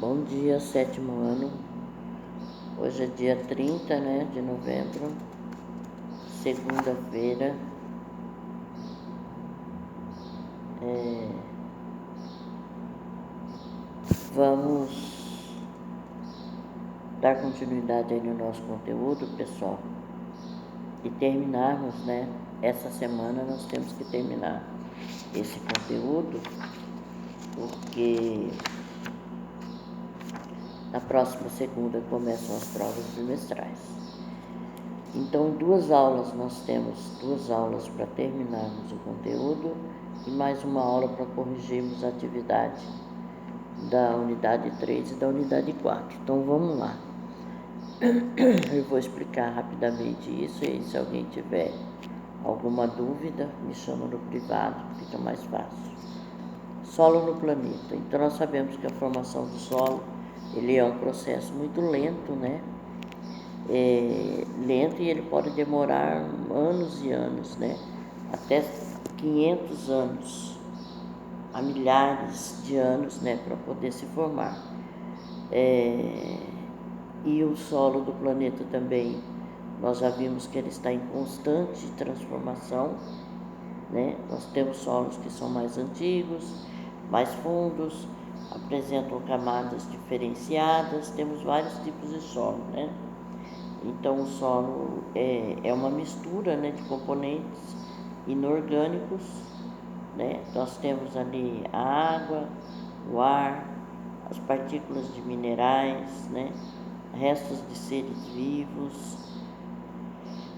Bom dia, sétimo ano. Hoje é dia 30, de novembro, segunda-feira. Vamos dar continuidade aí no nosso conteúdo, pessoal, e terminarmos, Essa semana nós temos que terminar esse conteúdo, porque na próxima segunda começam as provas bimestrais. Então, em nós temos duas aulas para terminarmos o conteúdo e mais uma aula para corrigirmos a atividade da unidade 3 e da unidade 4. Então, vamos lá. Eu vou explicar rapidamente isso, e aí, se alguém tiver alguma dúvida, me chama no privado, fica mais fácil. Solo no planeta. Então, nós sabemos que a formação do solo, ele é um processo muito lento, lento, e ele pode demorar anos e anos, até 500 anos, a milhares de anos, para poder se formar. E o solo do planeta também, nós já vimos que ele está em constante transformação, Nós temos solos que são mais antigos, mais fundos, apresentam camadas diferenciadas, temos vários tipos de solo, Então, o solo é uma mistura, de componentes inorgânicos, Nós temos ali a água, o ar, as partículas de minerais, restos de seres vivos,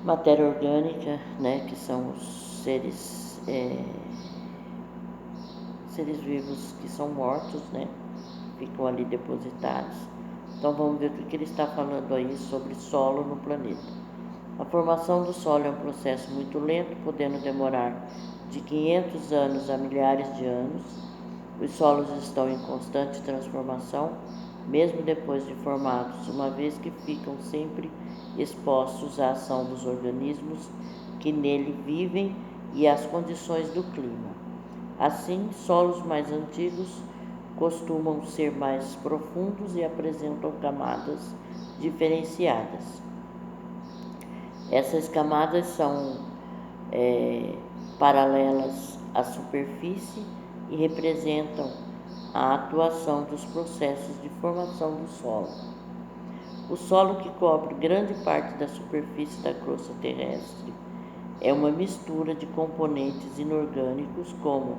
matéria orgânica, que são os seres vivos que são mortos, ficam ali depositados. Então, vamos ver o que ele está falando aí sobre solo no planeta. A formação do solo é um processo muito lento, podendo demorar de 500 anos a milhares de anos. Os solos estão em constante transformação, mesmo depois de formados, uma vez que ficam sempre expostos à ação dos organismos que nele vivem e às condições do clima. Assim, solos mais antigos costumam ser mais profundos e apresentam camadas diferenciadas. Essas camadas são paralelas à superfície e representam a atuação dos processos de formação do solo. O solo, que cobre grande parte da superfície da crosta terrestre, é uma mistura de componentes inorgânicos como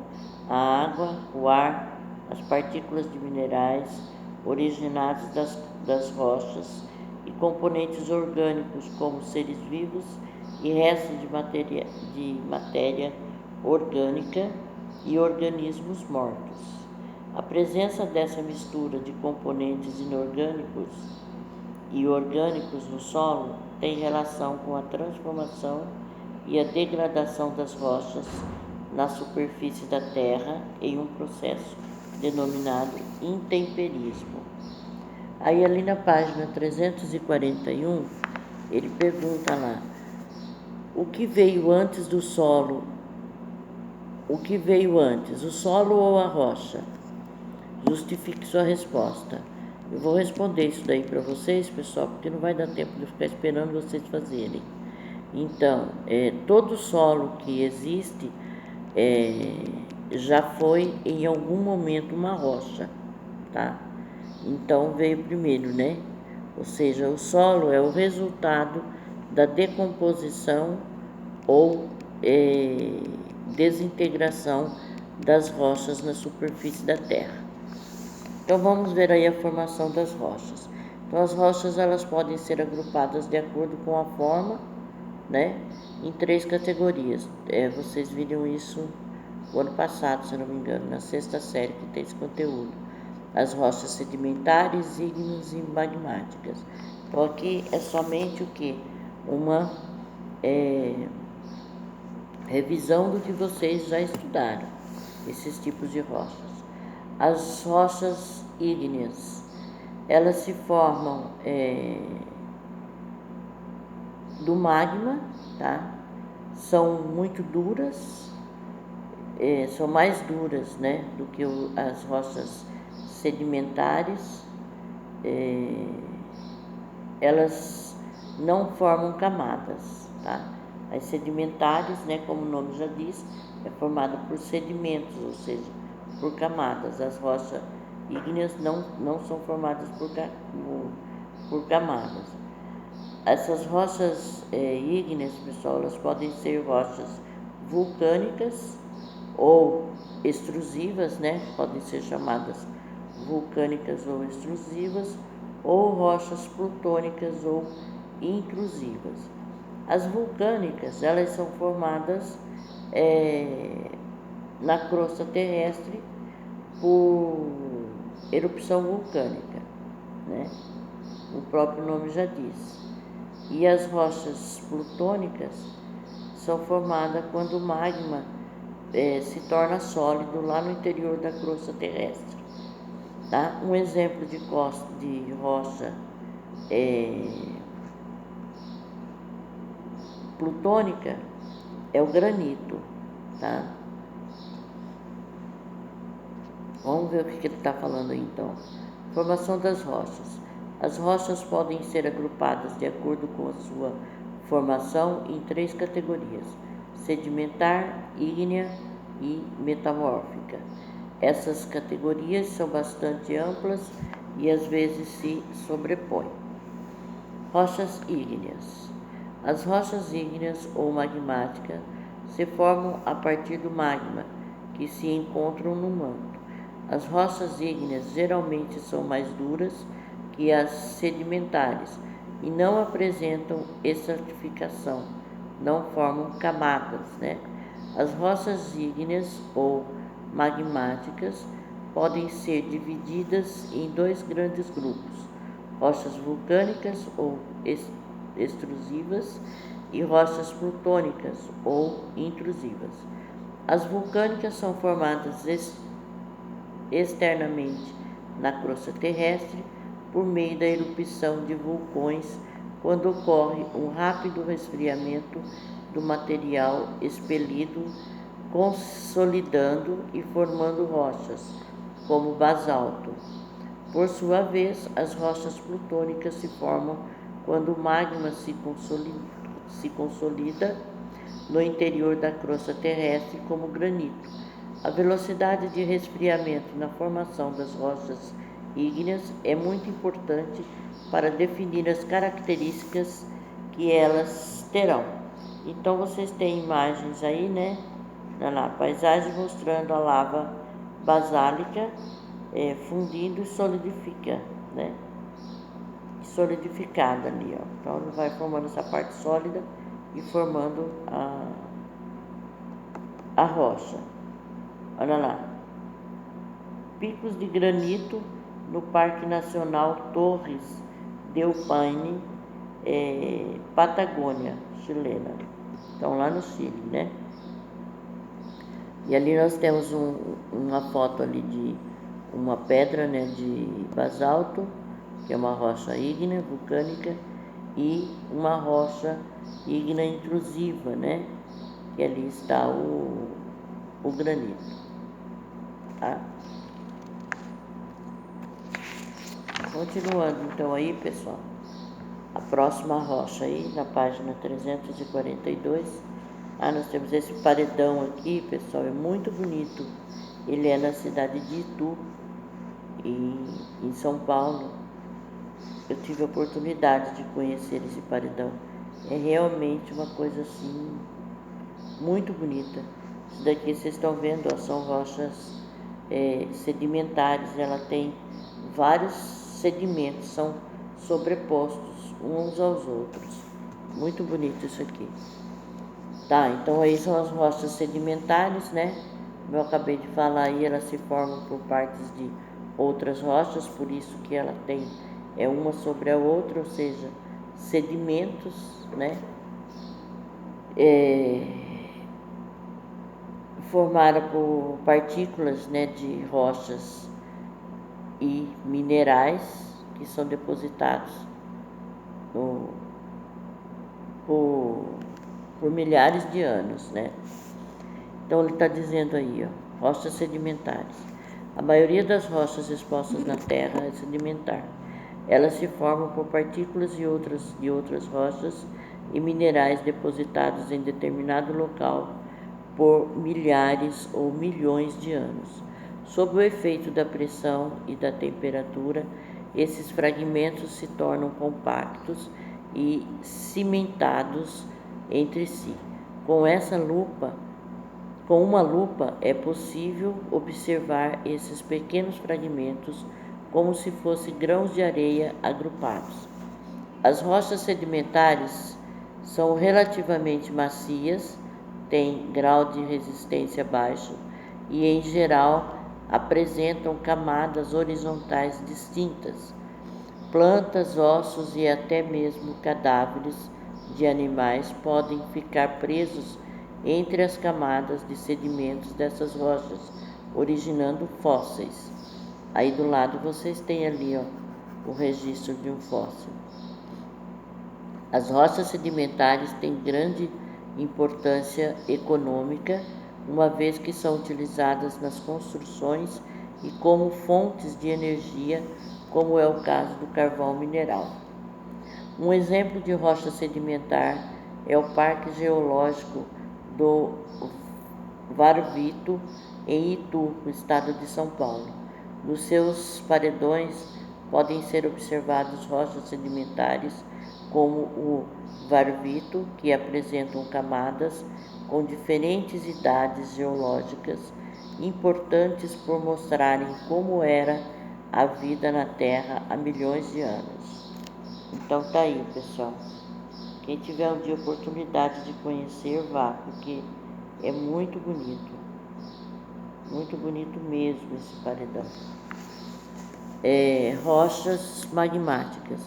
a água, o ar, as partículas de minerais originados das rochas e componentes orgânicos como seres vivos e restos de matéria orgânica e organismos mortos. A presença dessa mistura de componentes inorgânicos e orgânicos no solo tem relação com a transformação e a degradação das rochas na superfície da Terra em um processo denominado intemperismo. Aí, ali na página 341, ele pergunta lá: o que veio antes do solo? O que veio antes, o solo ou a rocha? Justifique sua resposta. Eu vou responder isso daí para vocês, pessoal, porque não vai dar tempo de eu ficar esperando vocês fazerem. Então, todo solo que existe já foi em algum momento uma rocha, tá? Então, veio primeiro, Ou seja, o solo é o resultado da decomposição ou desintegração das rochas na superfície da Terra. Então, vamos ver aí a formação das rochas. Então, as rochas, elas podem ser agrupadas de acordo com a forma, em 3 categorias. Vocês viram isso o ano passado, se não me engano, na 6ª série que tem esse conteúdo. As rochas sedimentares, ígneas e magmáticas. Então, aqui é somente o que? Uma revisão do que vocês já estudaram, esses tipos de rochas. As rochas ígneas, elas se formam do magma, tá? São muito duras, são mais duras, do que as rochas sedimentares, elas não formam camadas, tá? As sedimentares, né, como o nome já diz, é formada por sedimentos, ou seja, por camadas. As rochas ígneas não são formadas por camadas. Essas rochas ígneas, pessoal, elas podem ser rochas vulcânicas ou extrusivas, né? Podem ser chamadas vulcânicas ou extrusivas, ou rochas plutônicas ou intrusivas. As vulcânicas, elas são formadas na crosta terrestre por erupção vulcânica, né? O próprio nome já diz. E as rochas plutônicas são formadas quando o magma se torna sólido lá no interior da crosta terrestre. Tá? Um exemplo de rocha plutônica é o granito. Tá? Vamos ver o que ele está falando aí, então. Formação das rochas. As rochas podem ser agrupadas de acordo com a sua formação em 3 categorias: sedimentar, ígnea e metamórfica. Essas categorias são bastante amplas e às vezes se sobrepõem. Rochas ígneas. As rochas ígneas ou magmáticas se formam a partir do magma, que se encontram no manto. As rochas ígneas geralmente são mais duras que as sedimentares e não apresentam estratificação, não formam camadas, né? As rochas ígneas ou magmáticas podem ser divididas em 2 grandes grupos: rochas vulcânicas ou extrusivas e rochas plutônicas ou intrusivas. As vulcânicas são formadas externamente na crosta terrestre por meio da erupção de vulcões, quando ocorre um rápido resfriamento do material expelido, consolidando e formando rochas, como basalto. Por sua vez, as rochas plutônicas se formam quando o magma se consolida no interior da crosta terrestre, como granito. A velocidade de resfriamento na formação das rochas ígneas é muito importante para definir as características que elas terão. Então, vocês têm imagens aí, né? Olha lá, paisagem mostrando a lava basálica fundindo e solidifica, né? Solidificada ali, ó. Então, ele vai formando essa parte sólida e formando a rocha. Olha lá. Picos de granito no Parque Nacional Torres del Paine, Patagônia, chilena. Então, lá no Chile, né? E ali nós temos uma foto ali de uma pedra, né, de basalto, que é uma rocha ígnea, vulcânica, e uma rocha ígnea intrusiva, né? Que ali está o granito. Tá? Continuando então aí, pessoal, a próxima rocha aí, na página 342, nós temos esse paredão aqui, pessoal, é muito bonito. Ele é na cidade de Itu, em São Paulo. Eu tive a oportunidade de conhecer esse paredão. É realmente uma coisa assim, muito bonita. Isso daqui vocês estão vendo, ó, são rochas sedimentares. Ela tem vários sedimentos, são sobrepostos uns aos outros. Muito bonito isso aqui. Tá, então aí são as rochas sedimentares, né? Como eu acabei de falar aí, elas se formam por partes de outras rochas, por isso que ela tem uma sobre a outra, ou seja, sedimentos, né? Formada por partículas, né, de rochas e minerais que são depositados por milhares de anos, né? Então ele está dizendo aí, ó, rochas sedimentares. A maioria das rochas expostas na Terra é sedimentar. Elas se formam por partículas de outras rochas e minerais depositados em determinado local por milhares ou milhões de anos. Sob o efeito da pressão e da temperatura, esses fragmentos se tornam compactos e cimentados entre si. Com uma lupa é possível observar esses pequenos fragmentos como se fossem grãos de areia agrupados. As rochas sedimentares são relativamente macias, têm grau de resistência baixo e, em geral, apresentam camadas horizontais distintas. Plantas, ossos e até mesmo cadáveres de animais podem ficar presos entre as camadas de sedimentos dessas rochas, originando fósseis. Aí do lado vocês têm ali, o registro de um fóssil. As rochas sedimentares têm grande importância econômica, uma vez que são utilizadas nas construções e como fontes de energia, como é o caso do carvão mineral. Um exemplo de rocha sedimentar é o Parque Geológico do Varvito, em Itu, no estado de São Paulo. Nos seus paredões podem ser observadas rochas sedimentares como o Varvito, que apresentam camadas com diferentes idades geológicas, importantes por mostrarem como era a vida na Terra há milhões de anos. Então tá aí, pessoal. Quem tiver um dia oportunidade de conhecer, vá, porque é muito bonito mesmo esse paredão. Rochas magmáticas.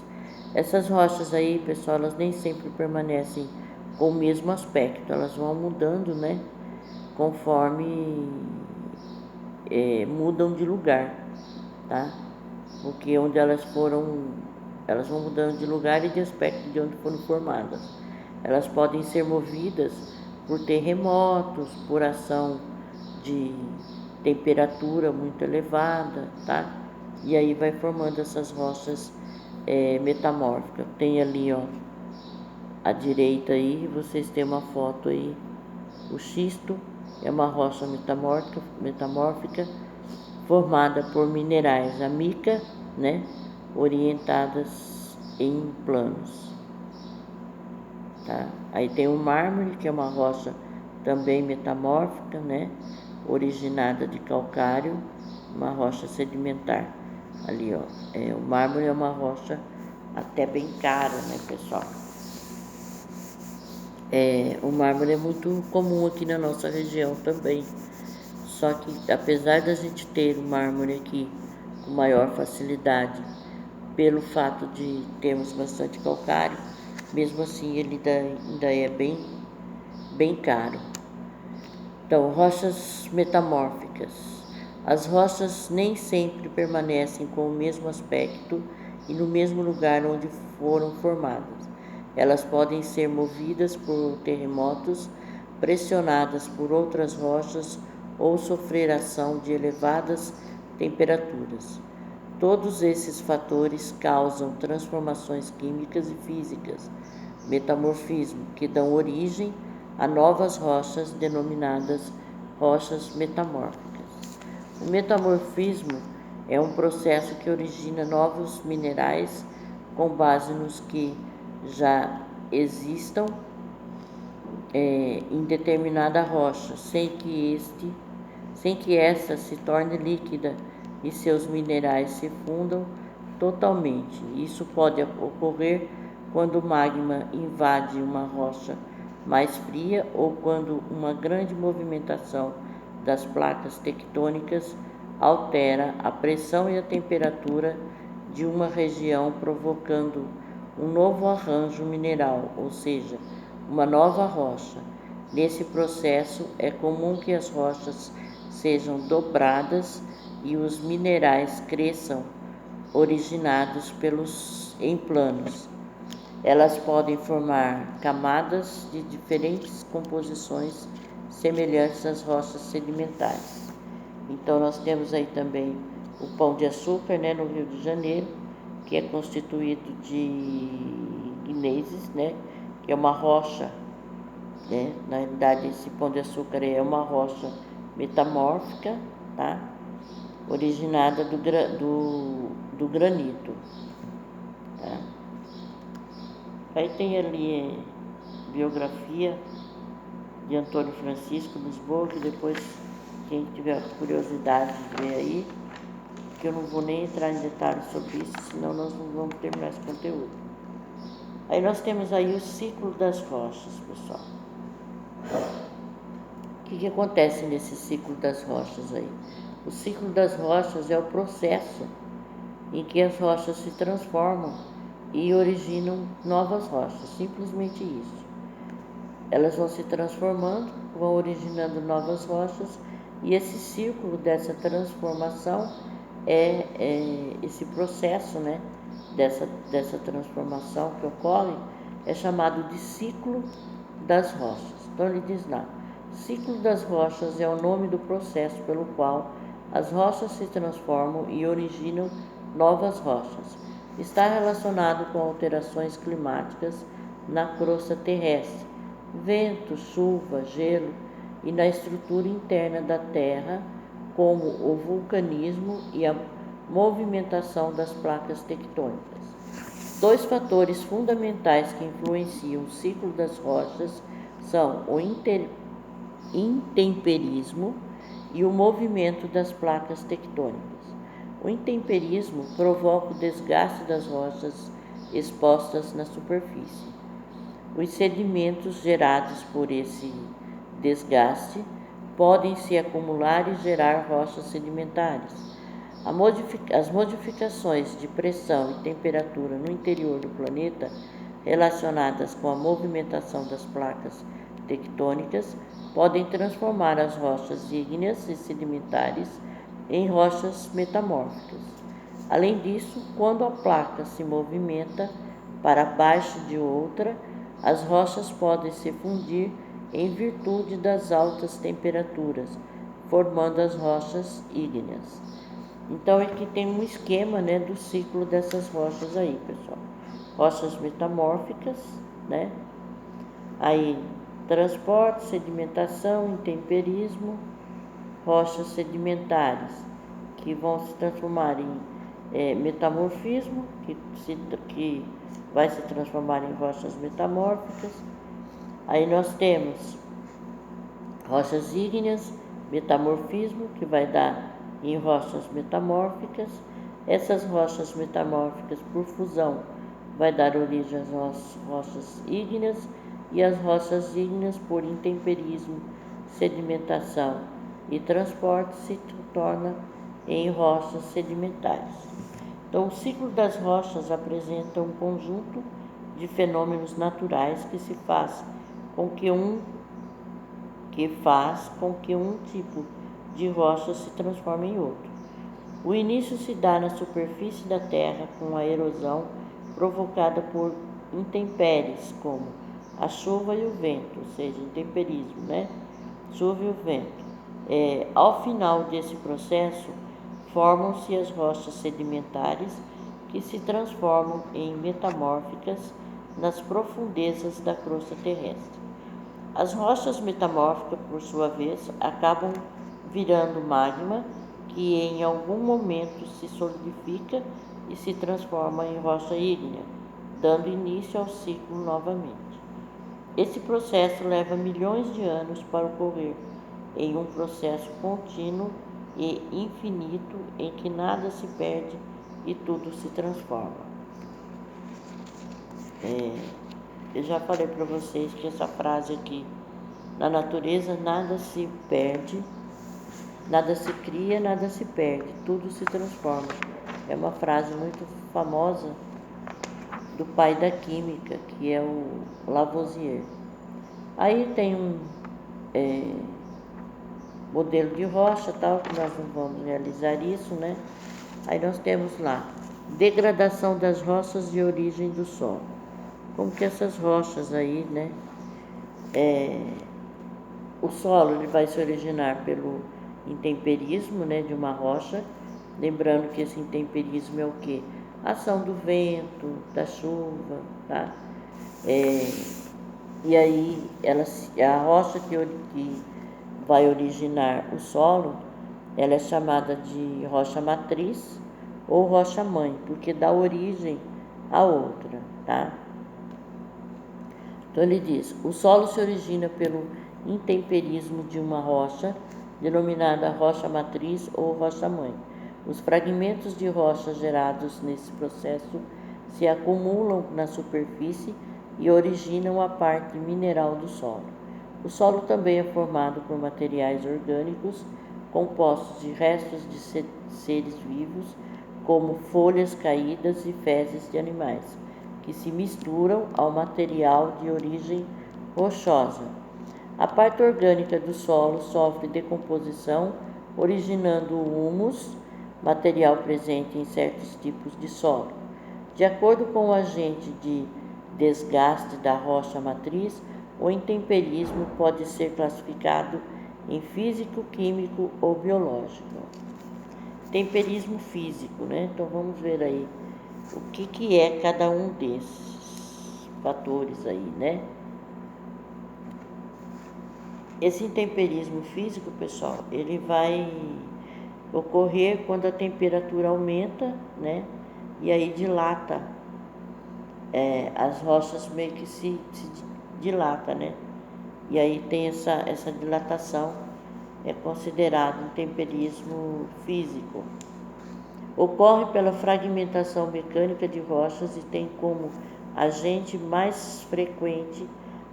Essas rochas aí, pessoal, elas nem sempre permanecem com o mesmo aspecto, elas vão mudando, né, conforme mudam de lugar, tá? Porque onde elas vão mudando de lugar e de aspecto de onde foram formadas. Elas podem ser movidas por terremotos, por ação de temperatura muito elevada, tá? E aí vai formando essas rochas metamórficas. Tem ali, à direita aí, vocês têm uma foto aí. O xisto é uma rocha metamórfica formada por minerais, a mica, né, orientadas em planos. Tá? Aí tem o mármore, que é uma rocha também metamórfica, né, originada de calcário, uma rocha sedimentar. Ali, o mármore é uma rocha até bem cara, né, pessoal? O mármore é muito comum aqui na nossa região também. Só que, apesar da gente ter o mármore aqui com maior facilidade, pelo fato de termos bastante calcário, mesmo assim ele ainda é bem caro. Então, rochas metamórficas. As rochas nem sempre permanecem com o mesmo aspecto e no mesmo lugar onde foram formadas. Elas podem ser movidas por terremotos, pressionadas por outras rochas ou sofrer ação de elevadas temperaturas. Todos esses fatores causam transformações químicas e físicas, metamorfismo, que dão origem a novas rochas denominadas rochas metamórficas. O metamorfismo é um processo que origina novos minerais com base nos que já existam em determinada rocha, sem que essa se torne líquida e seus minerais se fundam totalmente. Isso pode ocorrer quando o magma invade uma rocha mais fria ou quando uma grande movimentação das placas tectônicas altera a pressão e a temperatura de uma região, provocando um novo arranjo mineral, ou seja, uma nova rocha. Nesse processo, é comum que as rochas sejam dobradas e os minerais cresçam, originados em planos. Elas podem formar camadas de diferentes composições semelhantes às rochas sedimentares. Então, nós temos aí também o Pão de Açúcar, né, no Rio de Janeiro, que é constituído de gneisses, né? Que é uma rocha, né? Na realidade, esse Pão de Açúcar é uma rocha metamórfica, tá? Originada do granito, tá? Aí tem ali biografia de Antônio Francisco Lisboa, que depois, quem tiver curiosidade de ver aí, que eu não vou nem entrar em detalhes sobre isso, senão nós não vamos terminar esse conteúdo. Aí nós temos aí o ciclo das rochas, pessoal. O que acontece nesse ciclo das rochas aí? O ciclo das rochas é o processo em que as rochas se transformam e originam novas rochas, simplesmente isso. Elas vão se transformando, vão originando novas rochas, e esse círculo dessa transformação esse processo, né, dessa transformação que ocorre é chamado de ciclo das rochas. Então ele diz lá, ciclo das rochas é o nome do processo pelo qual as rochas se transformam e originam novas rochas. Está relacionado com alterações climáticas na crosta terrestre, vento, chuva, gelo e na estrutura interna da Terra, como o vulcanismo e a movimentação das placas tectônicas. Dois fatores fundamentais que influenciam o ciclo das rochas são o intemperismo e o movimento das placas tectônicas. O intemperismo provoca o desgaste das rochas expostas na superfície. Os sedimentos gerados por esse desgaste podem se acumular e gerar rochas sedimentares. As modificações de pressão e temperatura no interior do planeta, relacionadas com a movimentação das placas tectônicas, podem transformar as rochas ígneas e sedimentares em rochas metamórficas. Além disso, quando a placa se movimenta para baixo de outra, as rochas podem se fundir em virtude das altas temperaturas, formando as rochas ígneas. Então aqui tem um esquema, né, do ciclo dessas rochas aí, pessoal. Rochas metamórficas, né? Aí transporte, sedimentação, intemperismo, rochas sedimentares, que vão se transformar em metamorfismo, que vai se transformar em rochas metamórficas. Aí nós temos rochas ígneas, metamorfismo, que vai dar em rochas metamórficas. Essas rochas metamórficas, por fusão, vai dar origem às rochas ígneas, e as rochas ígneas, por intemperismo, sedimentação e transporte, se torna em rochas sedimentares. Então, o ciclo das rochas apresenta um conjunto de fenômenos naturais que faz com que um tipo de rocha se transforme em outro. O início se dá na superfície da Terra com a erosão provocada por intempéries, como a chuva e o vento, ou seja, intemperismo, né? Chuva e o vento. Ao final desse processo, formam-se as rochas sedimentares, que se transformam em metamórficas nas profundezas da crosta terrestre. As rochas metamórficas, por sua vez, acabam virando magma, que em algum momento se solidifica e se transforma em rocha ígnea, dando início ao ciclo novamente. Esse processo leva milhões de anos para ocorrer, em um processo contínuo e infinito em que nada se perde e tudo se transforma. Eu já falei para vocês que essa frase aqui, na natureza nada se perde, nada se cria, nada se perde, tudo se transforma. É uma frase muito famosa do pai da química, que é o Lavoisier. Aí tem um modelo de rocha, tal, que nós não vamos realizar isso, né? Aí nós temos lá, degradação das rochas de origem do solo. Como que essas rochas aí, né? O solo ele vai se originar pelo intemperismo, né, de uma rocha. Lembrando que esse intemperismo é o quê? ação do vento, da chuva, tá? E aí a rocha que vai originar o solo, ela é chamada de rocha matriz ou rocha mãe, porque dá origem à outra, tá? Então ele diz, o solo se origina pelo intemperismo de uma rocha, denominada rocha matriz ou rocha mãe. Os fragmentos de rocha gerados nesse processo se acumulam na superfície e originam a parte mineral do solo. O solo também é formado por materiais orgânicos compostos de restos de seres vivos, como folhas caídas e fezes de animais, que se misturam ao material de origem rochosa. A parte orgânica do solo sofre decomposição, originando o humus, material presente em certos tipos de solo. De acordo com o agente de desgaste da rocha matriz, o intemperismo pode ser classificado em físico, químico ou biológico. Temperismo físico, né? Então vamos ver aí o que é cada um desses fatores aí, né? Esse intemperismo físico, pessoal, ele vai ocorrer quando a temperatura aumenta, né? E aí dilata, as rochas meio que se dilata, né? E aí tem essa dilatação, é considerado intemperismo físico. Ocorre pela fragmentação mecânica de rochas e tem como agente mais frequente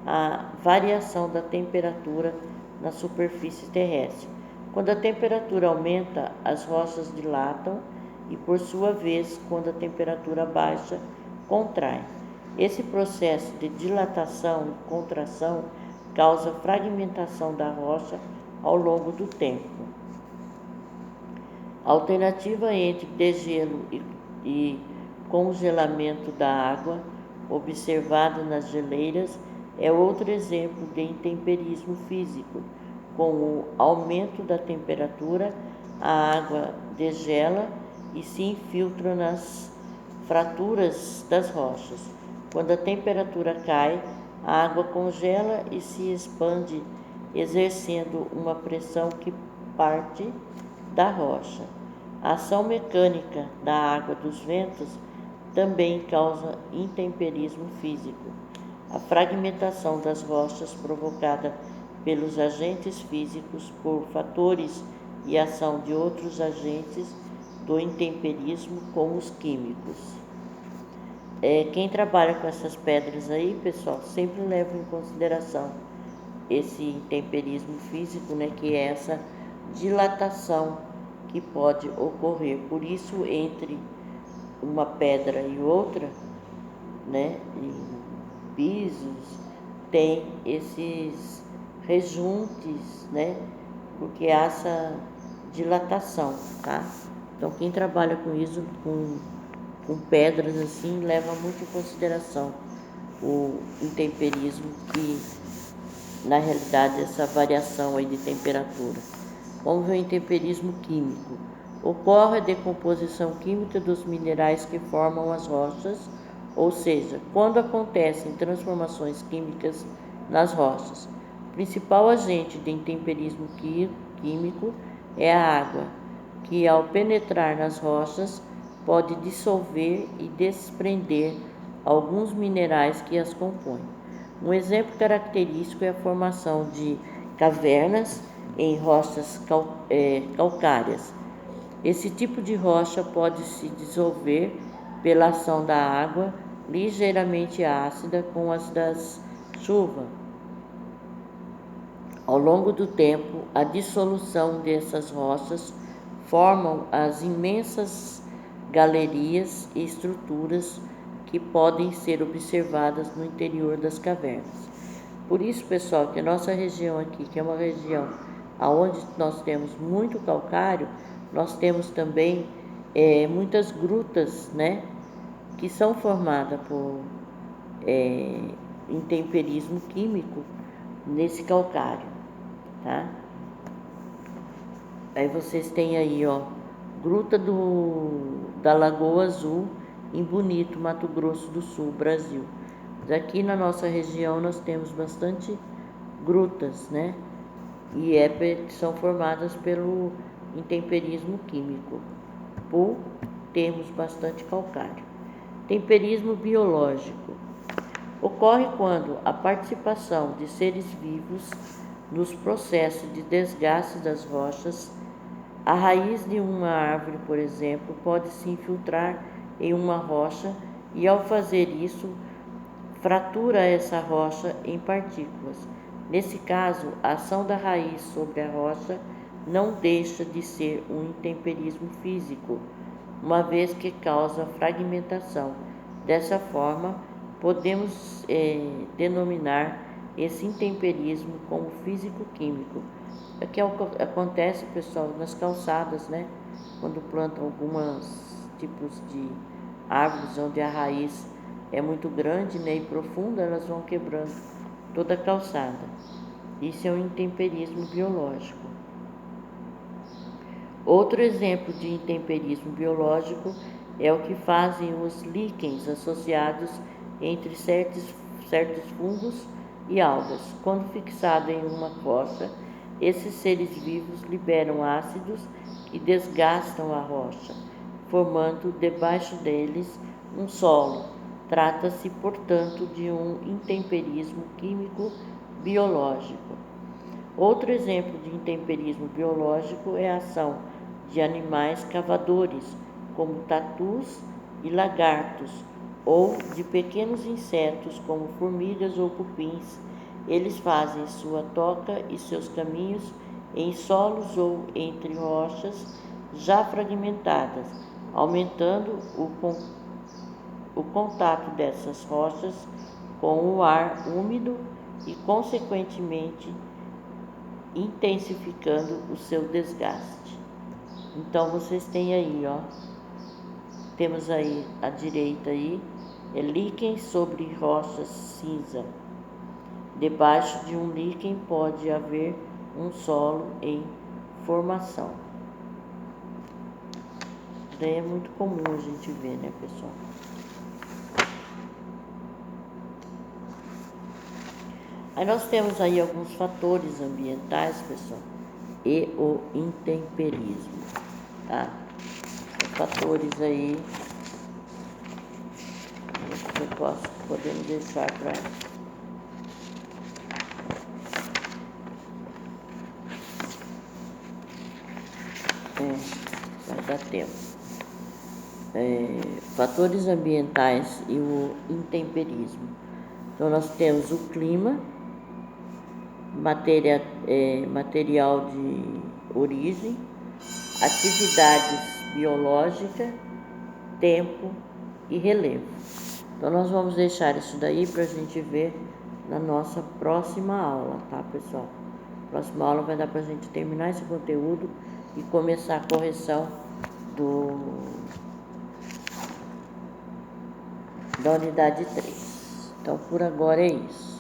a variação da temperatura na superfície terrestre. Quando a temperatura aumenta, as rochas dilatam e, por sua vez, quando a temperatura baixa, contraem. Esse processo de dilatação e contração causa fragmentação da rocha ao longo do tempo. A alternativa entre degelo e congelamento da água, observado nas geleiras, é outro exemplo de intemperismo físico. Com o aumento da temperatura, a água degela e se infiltra nas fraturas das rochas. Quando a temperatura cai, a água congela e se expande, exercendo uma pressão que parte da rocha. A ação mecânica da água dos ventos também causa intemperismo físico. A fragmentação das rochas provocada pelos agentes físicos por fatores e ação de outros agentes do intemperismo, como os químicos. Quem trabalha com essas pedras aí, pessoal, sempre leva em consideração esse intemperismo físico, né, que é essa dilatação que pode ocorrer. Por isso, entre uma pedra e outra, né, em pisos, tem esses rejuntes, né, porque há essa dilatação, tá? Então, quem trabalha com isso, com pedras assim, leva muito em consideração o intemperismo, que na realidade essa variação aí de temperatura. Vamos ver o intemperismo químico. Ocorre a decomposição química dos minerais que formam as rochas, ou seja, quando acontecem transformações químicas nas rochas. O principal agente de intemperismo químico é a água, que ao penetrar nas rochas pode dissolver e desprender alguns minerais que as compõem. Um exemplo característico é a formação de cavernas em rochas calcárias. Esse tipo de rocha pode se dissolver pela ação da água ligeiramente ácida com as das chuvas. Ao longo do tempo, a dissolução dessas rochas formam as imensas galerias e estruturas que podem ser observadas no interior das cavernas. Por isso, pessoal, que a nossa região aqui, que é uma região onde nós temos muito calcário, nós temos também muitas grutas, né, que são formadas por intemperismo químico nesse calcário, tá? Aí vocês têm aí, ó, Gruta da Lagoa Azul, em Bonito, Mato Grosso do Sul, Brasil. Aqui na nossa região nós temos bastante grutas, né? E são formadas pelo intemperismo químico, por termos bastante calcário. Temperismo biológico ocorre quando a participação de seres vivos nos processos de desgaste das rochas. A raiz de uma árvore, por exemplo, pode se infiltrar em uma rocha e, ao fazer isso, fratura essa rocha em partículas. Nesse caso, a ação da raiz sobre a rocha não deixa de ser um intemperismo físico, uma vez que causa fragmentação. Dessa forma, podemos denominar esse intemperismo como físico-químico. É que acontece, pessoal, nas calçadas, né? Quando plantam alguns tipos de árvores onde a raiz é muito grande, né, e profunda, elas vão quebrando toda a calçada. Isso é um intemperismo biológico. Outro exemplo de intemperismo biológico é o que fazem os líquens associados entre certos fungos e algas. Quando fixado em uma rocha, esses seres vivos liberam ácidos que desgastam a rocha, formando debaixo deles um solo. Trata-se, portanto, de um intemperismo químico biológico. Outro exemplo de intemperismo biológico é a ação de animais cavadores, como tatus e lagartos, ou de pequenos insetos, como formigas ou cupins. Eles fazem sua toca e seus caminhos em solos ou entre rochas já fragmentadas, aumentando o contato dessas rochas com o ar úmido e, consequentemente, intensificando o seu desgaste. Então vocês têm aí, ó, temos aí à direita aí, líquens sobre rochas cinza. Debaixo de um líquen pode haver um solo em formação. Isso daí é muito comum a gente ver, né, pessoal? Aí nós temos aí alguns fatores ambientais, pessoal, e o intemperismo, tá? Fatores aí que podemos deixar para vai dar tempo. Fatores ambientais e o intemperismo. Então nós temos o clima, material de origem, atividades biológicas, tempo e relevo. Então nós vamos deixar isso daí para a gente ver na nossa próxima aula, tá, pessoal? Próxima aula vai dar para a gente terminar esse conteúdo e começar a correção da unidade 3. Então por agora é isso.